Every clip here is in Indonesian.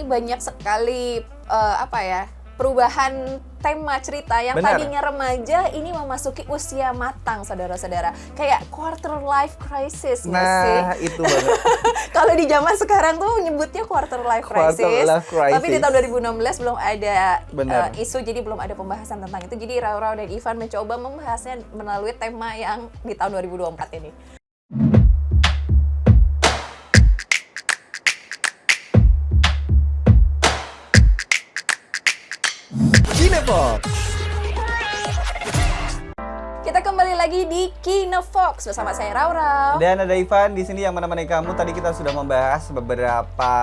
banyak sekali perubahan tema cerita yang Benar. tadinya remaja ini memasuki usia matang, saudara-saudara. Kayak quarter life crisis nggak sih? Nah, itu banget. Kalau di zaman sekarang tuh nyebutnya quarter life crisis. Quarter life crisis. Tapi di tahun 2016 belum ada Benar. isu, jadi belum ada pembahasan tentang itu. Jadi Rau dan Ivan mencoba membahasnya melalui tema yang di tahun 2024 ini. Kinefox. Kita kembali lagi di Kinefox bersama saya Rau. Dan ada Ivan di sini yang menemani kamu. Tadi kita sudah membahas beberapa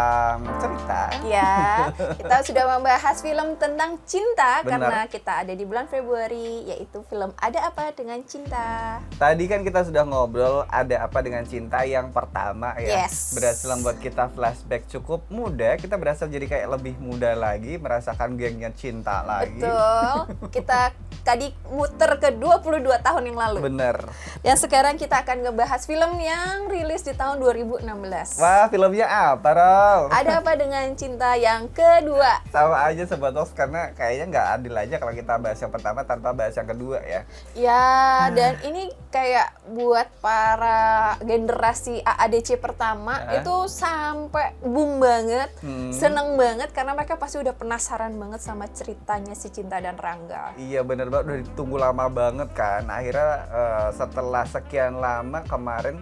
cerita. Ya, kita sudah membahas film tentang cinta. Benar. Karena kita ada di bulan Februari, yaitu film Ada Apa Dengan Cinta. Tadi kan kita sudah ngobrol ada apa dengan cinta yang pertama ya. Yes. Berhasil membuat kita flashback cukup muda. Kita berasa jadi kayak lebih muda lagi, merasakan gengnya cinta lagi. Betul. Kita tadi muter ke 22 tahun yang lalu. Bener. Dan sekarang kita akan ngebahas film yang rilis di tahun 2016. Wah, filmnya apa, Rol? Ada Apa Dengan Cinta yang kedua. Sama aja Sobat Ox, karena kayaknya nggak adil aja kalau kita bahas yang pertama tanpa bahas yang kedua ya. Ya, dan ini kayak buat para generasi AADC pertama itu sampai boom banget, seneng banget karena mereka pasti udah penasaran banget sama ceritanya si Cinta dan Rangga. Iya bener banget, udah ditunggu lama banget kan. Akhirnya setelah sekian lama kemarin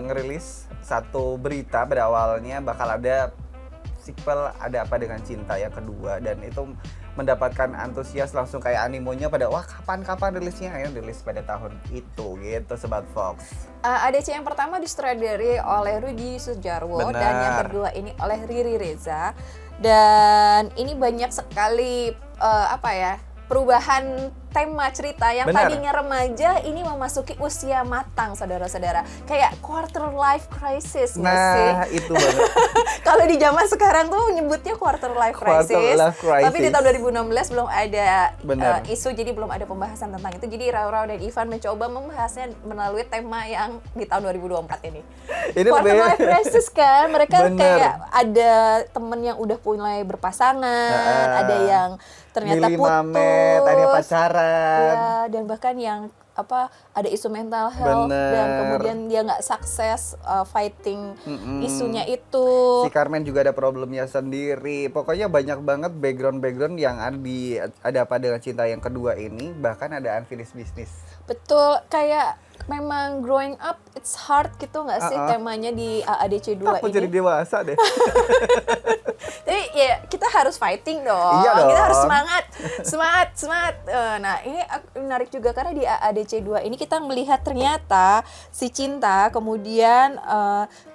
ngerilis satu berita berawalnya bakal ada sequel Ada Apa Dengan Cinta yang kedua. Dan itu mendapatkan antusias langsung kayak animonya pada wah kapan rilisnya, akhirnya rilis pada tahun itu gitu Sobat Fox. ADC yang pertama disutradarai oleh Rudi Sudjarwo. Benar. Dan yang kedua ini oleh Riri Reza. Dan ini banyak sekali perubahan tema cerita yang Benar. tadinya remaja ini memasuki usia matang, saudara-saudara. Kayak quarter life crisis nggak sih? Nah, itu banget. Kalau di zaman sekarang tuh nyebutnya quarter life crisis. Quarter life crisis. Tapi di tahun 2016 belum ada Benar. isu, jadi belum ada pembahasan tentang itu. Jadi Rau dan Ivan mencoba membahasnya melalui tema yang di tahun 2024 ini. Ini Quarter lebih- life crisis kan, mereka Bener. kayak ada temen yang udah mulai berpasangan, ada yang ternyata Milih putus, Mamet, ada pacaran. ya, dan bahkan yang ada isu mental health. Bener. Dan kemudian dia nggak sukses fighting isunya itu. Si Carmen juga ada problemnya sendiri. Pokoknya banyak banget background yang ada di Ada Apa Dengan Cinta yang kedua ini. Bahkan ada unfinished business. Betul, kayak memang growing up it's hard gitu nggak sih temanya di AADC 2 Aku ini. jadi dewasa deh. Jadi ya kita harus fighting dong. Iya dong. Kita harus semangat. Nah ini menarik juga karena di AADC 2 ini kita melihat ternyata si Cinta kemudian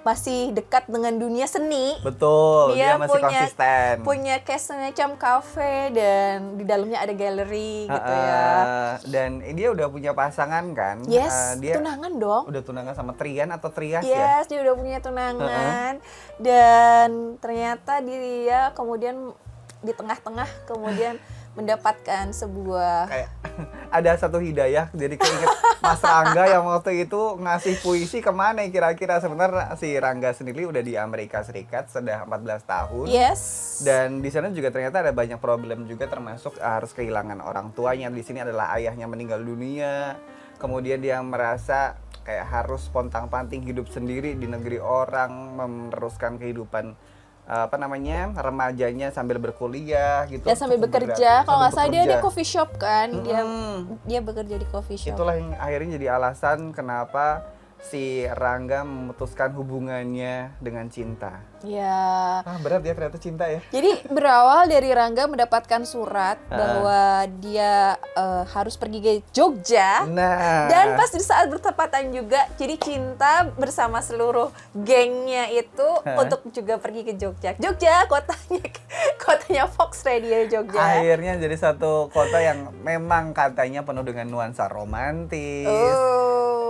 masih dekat dengan dunia seni. Betul, dia masih konsisten. Punya kayak semacam cafe dan di dalamnya ada galeri gitu ya. Dan dia udah punya pasangan kan? Yes, Dia tunangan dong. udah tunangan sama Trian atau Trias ya? Yes, dia udah punya tunangan. Dan ternyata dia kemudian di tengah-tengah kemudian mendapatkan sebuah Kayak ada satu hidayah, jadi keinget Mas Rangga yang waktu itu ngasih puisi kemana kira-kira. Sebenarnya si Rangga sendiri udah di Amerika Serikat sudah 14 tahun. yes. Dan di sana juga ternyata ada banyak problem juga, termasuk harus kehilangan orang tuanya. Di sini adalah ayahnya meninggal dunia. Kemudian dia merasa kayak harus pontang-panting hidup sendiri di negeri orang, meneruskan kehidupan remajanya sambil berkuliah gitu. Dan sambil Cukup bekerja, berat. kalau nggak Sambil salah dia bekerja. coffee shop kan, dia bekerja di coffee shop. Itulah yang akhirnya jadi alasan kenapa si Rangga memutuskan hubungannya dengan Cinta. Ya. Berat ya ternyata cinta ya. Jadi berawal dari Rangga mendapatkan surat bahwa dia harus pergi ke Jogja. Nah. Dan pas di saat bertepatan juga, jadi Cinta bersama seluruh gengnya itu untuk juga pergi ke Jogja. Jogja, kotanya Fox Radio Jogja. Akhirnya jadi satu kota yang memang katanya penuh dengan nuansa romantis.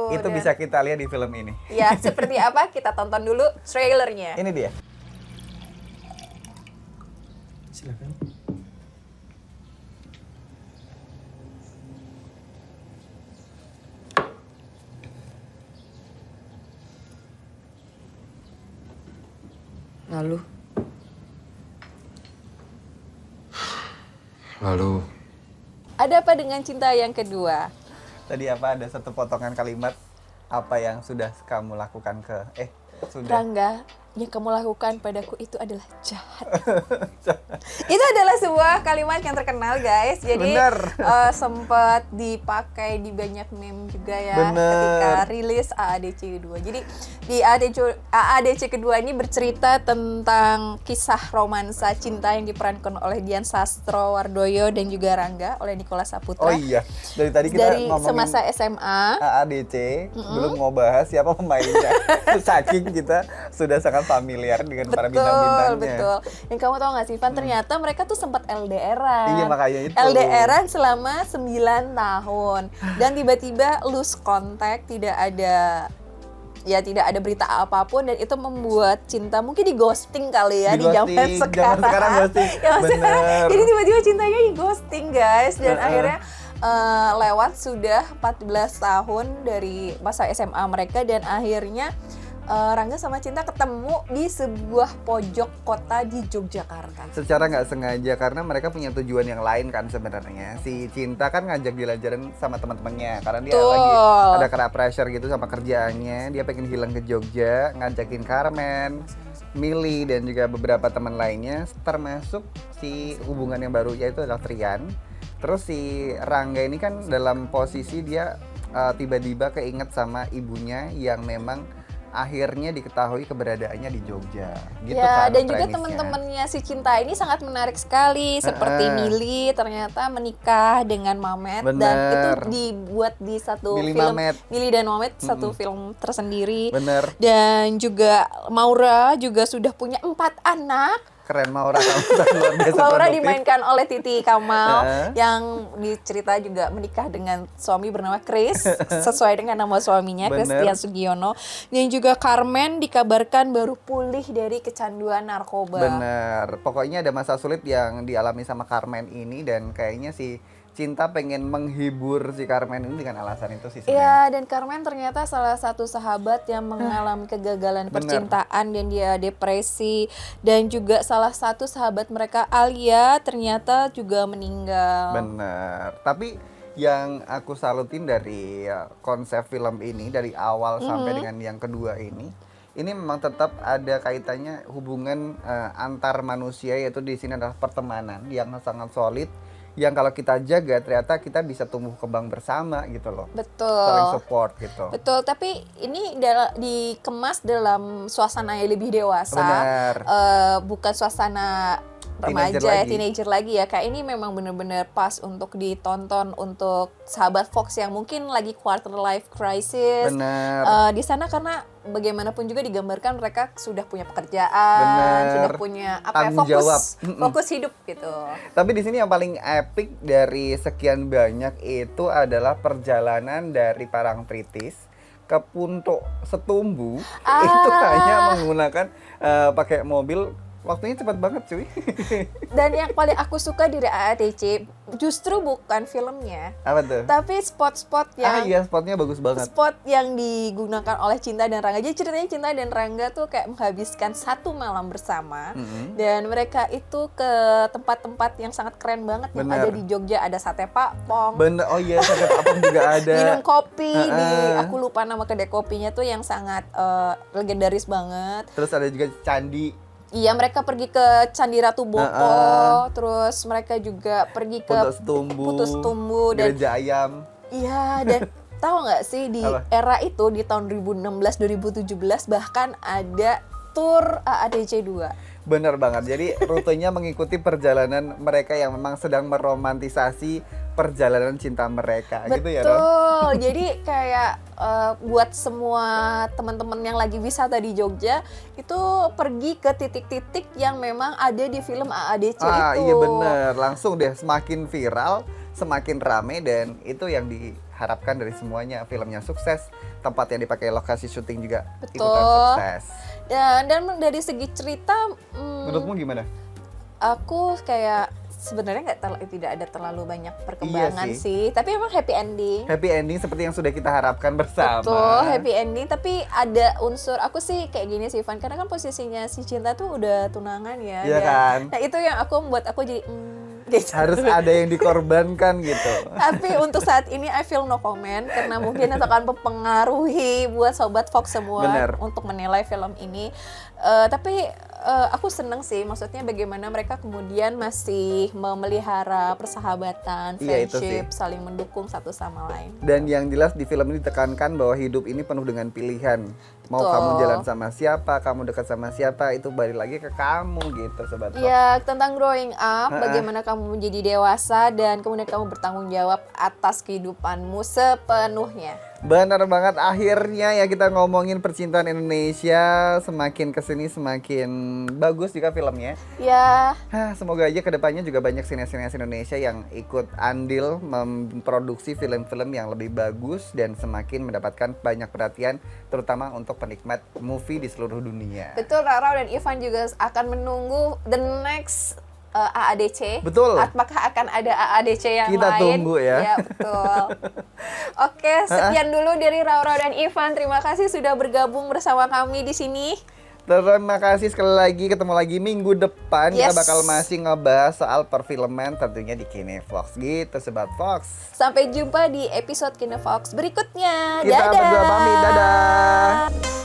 Itu dan- bisa kita lihat di film ini. Ya, seperti apa? Kita tonton dulu trailernya. Ini dia. Silakan. Lalu, Lalu, Ada apa dengan cinta yang kedua? Tadi apa ada satu potongan kalimat apa yang sudah kamu lakukan sudah. Rangga, yang kamu lakukan padaku itu adalah jahat. Itu adalah sebuah kalimat yang terkenal, guys. Jadi sempat dipakai di banyak meme juga ya. Bener. Ketika rilis AADC kedua. Jadi di AADC kedua ini bercerita tentang kisah romansa cinta yang diperankan oleh Dian Sastrowardoyo dan juga Rangga oleh Nicholas Saputra. Oh iya, dari tadi kita Dari ngomongin semasa SMA. AADC, belum mau bahas siapa pemainnya. Saking kita sudah sangat familiar dengan para bintang-bintangnya. Betul. Yang kamu tahu nggak sih, Van, ternyata mereka tuh sempat LDR-an. Iya, makanya itu. LDR-an selama 9 tahun. Dan tiba-tiba lose contact, tidak ada berita apapun, dan itu membuat cinta mungkin di ghosting kali ya di zaman sekarang. Zaman sekarang ghosting. Bener. Jadi tiba-tiba cintanya di ghosting, guys, dan akhirnya lewat sudah 14 tahun dari masa SMA mereka, dan akhirnya Rangga sama Cinta ketemu di sebuah pojok kota di Yogyakarta. Secara nggak sengaja, karena mereka punya tujuan yang lain kan sebenarnya. Si Cinta kan ngajak jalan-jalan sama teman-temannya karena dia lagi ada kena pressure gitu sama kerjaannya. Dia pengen hilang ke Jogja, ngajakin Carmen, Mili, dan juga beberapa teman lainnya, termasuk si hubungan yang baru yaitu adalah Trian. Terus si Rangga ini kan dalam posisi dia tiba-tiba keinget sama ibunya yang memang akhirnya diketahui keberadaannya di Jogja. Gitu ya, kan dan juga premisnya. teman-temannya si Cinta ini sangat menarik sekali. Seperti Mili ternyata menikah dengan Mamet. Bener. Dan itu dibuat di satu Mili film Mamet. Mili dan Mamet, satu film tersendiri. Bener. Dan juga Maura juga sudah punya 4 anak. Keren Maura kamu luar biasa Maura produktif. dimainkan oleh Titi Kamal yang dicerita juga menikah dengan suami bernama Chris sesuai dengan nama suaminya, Bener. Christian Sugiono. Dan juga Carmen dikabarkan baru pulih dari kecanduan narkoba. Bener, pokoknya ada masa sulit yang dialami sama Carmen ini, dan kayaknya si Cinta pengen menghibur si Carmen ini dengan alasan itu sih sebenarnya. Iya, dan Carmen ternyata salah satu sahabat yang mengalami kegagalan percintaan dan dia depresi, dan juga salah satu sahabat mereka Alia ternyata juga meninggal. Bener, tapi yang aku salutin dari konsep film ini dari awal sampai dengan yang kedua ini memang tetap ada kaitannya hubungan antar manusia, yaitu di sini adalah pertemanan yang sangat solid, yang kalau kita jaga ternyata kita bisa tumbuh kembang bersama gitu loh. Betul. Saling support gitu. Betul, tapi ini dikemas dalam suasana yang lebih dewasa. Benar. Bukan suasana remaja, teenager lagi ya. Kayak ini memang benar-benar pas untuk ditonton untuk sahabat Fox yang mungkin lagi quarter life crisis. Benar. Di sana karena bagaimanapun juga digambarkan mereka sudah punya pekerjaan, Benar. sudah punya Tanggung jawab. fokus hidup gitu. Tapi di sini yang paling epic dari sekian banyak itu adalah perjalanan dari Parangtritis ke Punto Setumbu. Itu hanya menggunakan pakai mobil. Waktunya cepat banget cuy. Dan yang paling aku suka dari AADC justru bukan filmnya, Apa tuh? tapi spot-spot yang Iya, spotnya bagus banget. spot yang digunakan oleh Cinta dan Rangga. Jadi ceritanya Cinta dan Rangga tuh kayak menghabiskan 1 malam bersama. Dan mereka itu ke tempat-tempat yang sangat keren banget. Yang Bener. ada di Jogja, ada sate Pakpong, Bener, oh iya, sate Pakpong juga ada. minum kopi di, aku lupa nama kedai kopinya tuh yang sangat legendaris banget. Terus ada juga candi. Iya, mereka pergi ke Candi Ratu Boko, terus mereka juga pergi ke Punto Setumbu, dan Gereja Ayam. iya, dan tahu nggak sih di Apa? era itu di tahun 2016-2017 bahkan ada tur AADC 2. Bener banget, jadi rutenya mengikuti perjalanan mereka yang memang sedang meromantisasi perjalanan cinta mereka. Betul, Gitu ya Ron? jadi kayak buat semua teman-teman yang lagi wisata di Jogja itu pergi ke titik-titik yang memang ada di film AADC itu. Iya bener, langsung deh semakin viral, semakin rame, dan itu yang diharapkan dari semuanya. Filmnya sukses, tempat yang dipakai lokasi syuting juga ikutan sukses. Dan dari segi cerita, Menurutmu gimana? aku kayak sebenarnya tidak ada terlalu banyak perkembangan Iya sih, tapi emang happy ending. Happy ending seperti yang sudah kita harapkan bersama. Betul, happy ending, tapi ada unsur, aku sih kayak gini sih Van, karena kan posisinya si Cinta tuh udah tunangan ya. Iya kan? Nah itu yang membuat aku jadi gitu. Harus ada yang dikorbankan gitu. Tapi untuk saat ini I feel no comment karena mungkin itu akan mempengaruhi buat sobat Fox semua Bener. untuk menilai film ini. Tapi aku seneng sih, maksudnya bagaimana mereka kemudian masih memelihara persahabatan, Iya, itu friendship, saling mendukung satu sama lain. Dan yang jelas di film ini ditekankan bahwa hidup ini penuh dengan pilihan. Mau Betul. kamu jalan sama siapa, kamu dekat sama siapa, itu balik lagi ke kamu gitu Sobat Fox. Ya, tentang growing up, bagaimana kamu menjadi dewasa dan kemudian kamu bertanggung jawab atas kehidupanmu sepenuhnya. Benar banget, akhirnya ya kita ngomongin percintaan Indonesia, semakin kesini semakin bagus juga filmnya. Ya, Semoga aja kedepannya juga banyak sineas-sineas Indonesia yang ikut andil memproduksi film-film yang lebih bagus dan semakin mendapatkan banyak perhatian, terutama untuk penikmat movie di seluruh dunia. betul, Rara dan Ivan juga akan menunggu the next AADC. Betul. Apakah akan ada AADC yang Kita lain? tunggu ya. Ya, betul. Oke, sekian dulu dari Rara dan Ivan. Terima kasih sudah bergabung bersama kami di sini. Terima kasih sekali lagi, ketemu lagi minggu depan. Kita Yes. bakal masih ngebahas soal perfilman tentunya di Kinefox gitu Sobat Fox. Sampai jumpa di episode Kinefox berikutnya. Kita Dadah. berdua pamit, dadah.